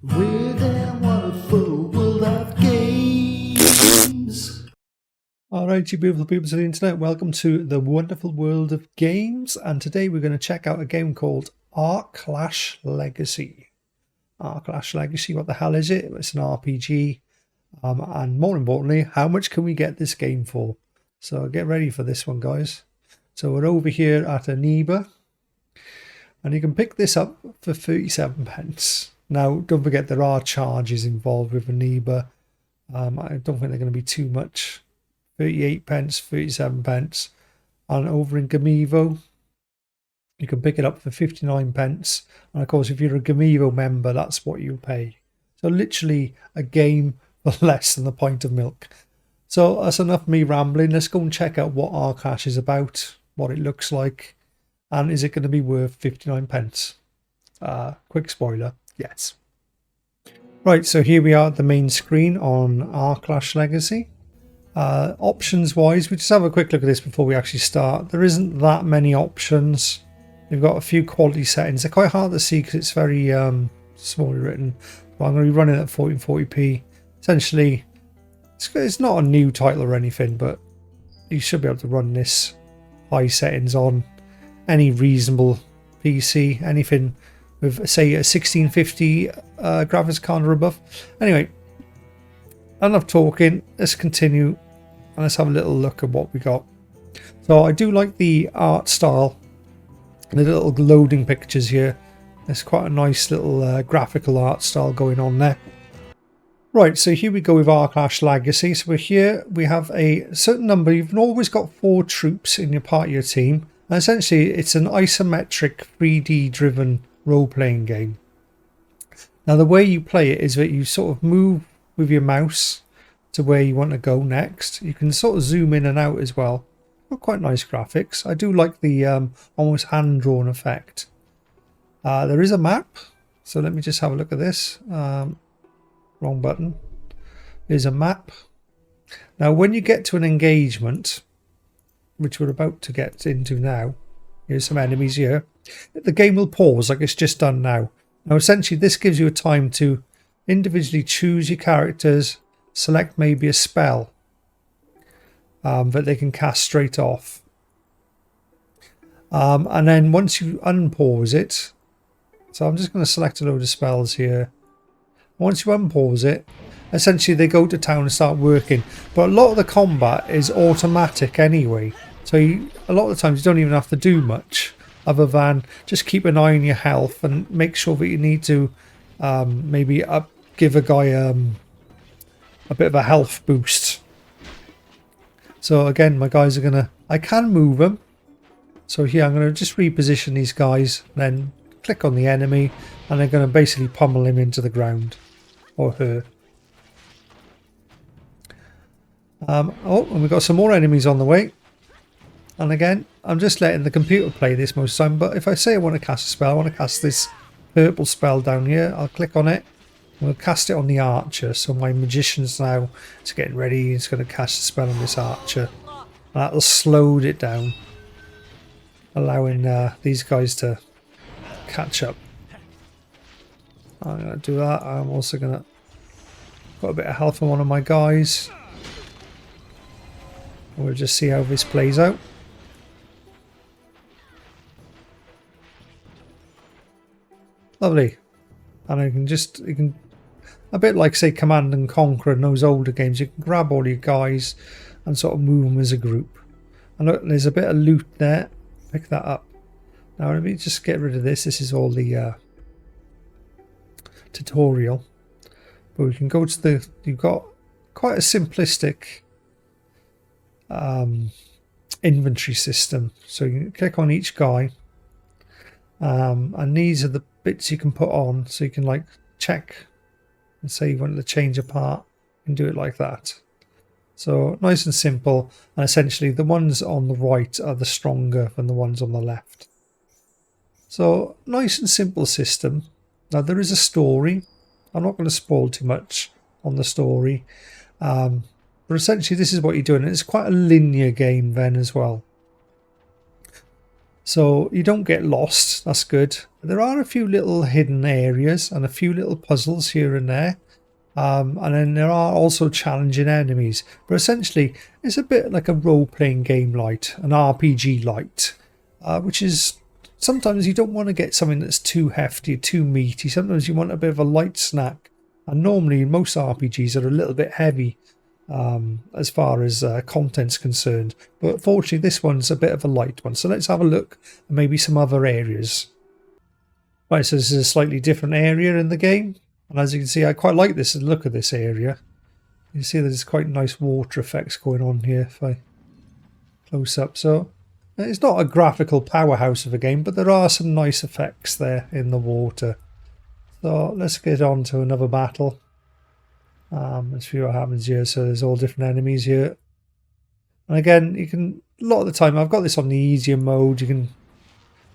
With a wonderful world of games. Alright, you beautiful people of the internet, welcome to the wonderful world of games, and today we're going to check out a game called Aarklash Legacy. Aarklash Legacy, what the hell is it? It's an RPG, and more importantly, how much can we get this game for? So get ready for this one, guys. So we're over here at Aniba, and you can pick this up for 37 pence. Now, don't forget there are charges involved with Aniba. I don't think they're going to be too much. 38 pence, 37 pence. And over in Gamivo, you can pick it up for 59 pence. And of course, if you're a Gamivo member, that's what you pay. So literally a game for less than a pint of milk. So that's enough of me rambling. Let's go and check out what Aarklash is about, what it looks like, and is it going to be worth 59 pence? Quick spoiler, yes. Right, so here we are at the main screen on Aarklash Legacy. Options wise, we just have a quick look at this before we actually start. There isn't that many options. We've got a few quality settings. They're quite hard to see because it's very smallly written. But I'm going to be running at 1440p. Essentially, it's not a new title or anything, but you should be able to run this high settings on any reasonable PC. Anything with, say, a 1650 graphics card or above. Anyway, enough talking, let's continue and let's have a little look at what we got. So I do like the art style, the little loading pictures here. There's quite a nice little graphical art style going on there. Right, so here we go with Aarklash Legacy. So we're here, we have a certain number. You've always got 4 troops in your part of your team. And essentially it's an isometric 3D driven role-playing game. Now the way you play it is that you sort of move with your mouse to where you want to go next. You can sort of zoom in and out as well. Quite nice graphics. I do like the almost hand-drawn effect. There is a map, so let me just have a look at this. Wrong button. There's a map. Now when you get to an engagement, which we're about to get into now, here's some enemies here, the game will pause like it's just done now. Now essentially this gives you a time to individually choose your characters, select maybe a spell that they can cast straight off. And then once you unpause it, so I'm just going to select a load of spells here. Once you unpause it, essentially they go to town and start working. But a lot of the combat is automatic anyway. So a lot of the times you don't even have to do much other than just keep an eye on your health and make sure that you need to maybe give a guy a bit of a health boost. So again, my guys are gonna, I can move them. So here I'm gonna just reposition these guys, then click on the enemy, and they're gonna basically pummel him into the ground, or her. Oh, and we've got some more enemies on the way. And again, I'm just letting the computer play this most of the time, but if I say I want to cast a spell, I want to cast this purple spell down here, I'll click on it. We'll cast it on the archer. So my magician's now is getting ready. He's going to cast a spell on this archer. And that'll slow it down, allowing these guys to catch up. I'm going to do that. I'm also going to got a bit of health on one of my guys. We'll just see how this plays out. Lovely. And I can just, you can, a bit like say Command and Conquer in those older games, you can grab all your guys and sort of move them as a group. And look, there's a bit of loot there. Pick that up. Now let me just get rid of this. This is all the tutorial. But we can go to the, you've got quite a simplistic inventory system. So you can click on each guy. And these are the bits you can put on, so you can like check and say you want to change a part and do it like that. So nice and simple, and essentially the ones on the right are the stronger than the ones on the left. So nice and simple system. Now there is a story. I'm not going to spoil too much on the story, but essentially this is what you're doing. It's quite a linear game then as well. So you don't get lost, that's good. There are a few little hidden areas and a few little puzzles here and there. And then there are also challenging enemies. But essentially, it's a bit like a role-playing game light, an RPG light, which is sometimes you don't want to get something that's too hefty, too meaty. Sometimes you want a bit of a light snack. And normally, most RPGs are a little bit heavy as far as content's concerned. But fortunately, this one's a bit of a light one. So let's have a look at maybe some other areas. Right, so this is a slightly different area in the game. And as you can see, I quite like this look of this area. You see there's quite nice water effects going on here if I close up. So it's not a graphical powerhouse of a game, but there are some nice effects there in the water. So let's get on to another battle. Let's see what happens here. So there's all different enemies here. And again, you can, a lot of the time, I've got this on the easier mode. You can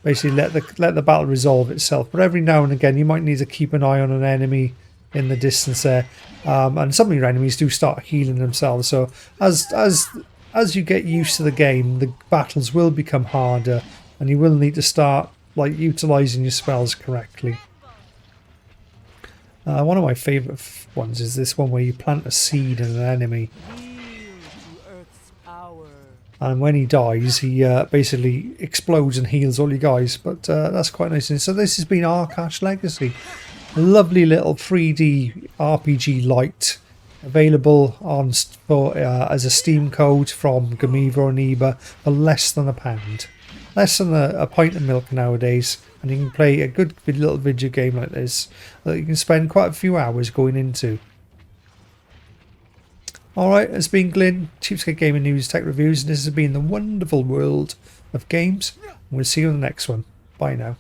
basically let the battle resolve itself. But every now and again, you might need to keep an eye on an enemy in the distance there. And some of your enemies do start healing themselves. So as you get used to the game, the battles will become harder. And you will need to start like utilising your spells correctly. One of my favourite ones is this one where you plant a seed in an enemy. And when he dies, he basically explodes and heals all you guys. But that's quite nice. And so this has been Aarklash Legacy. A lovely little 3D RPG light. Available on as a Steam code from Gamiva or Neba for less than £1. Less than a pint of milk nowadays. And you can play a good little video game like this that you can spend quite a few hours going into. Alright, it's been Glyn, Cheapskate Gaming News Tech Reviews, and this has been the wonderful world of games. We'll see you in the next one. Bye now.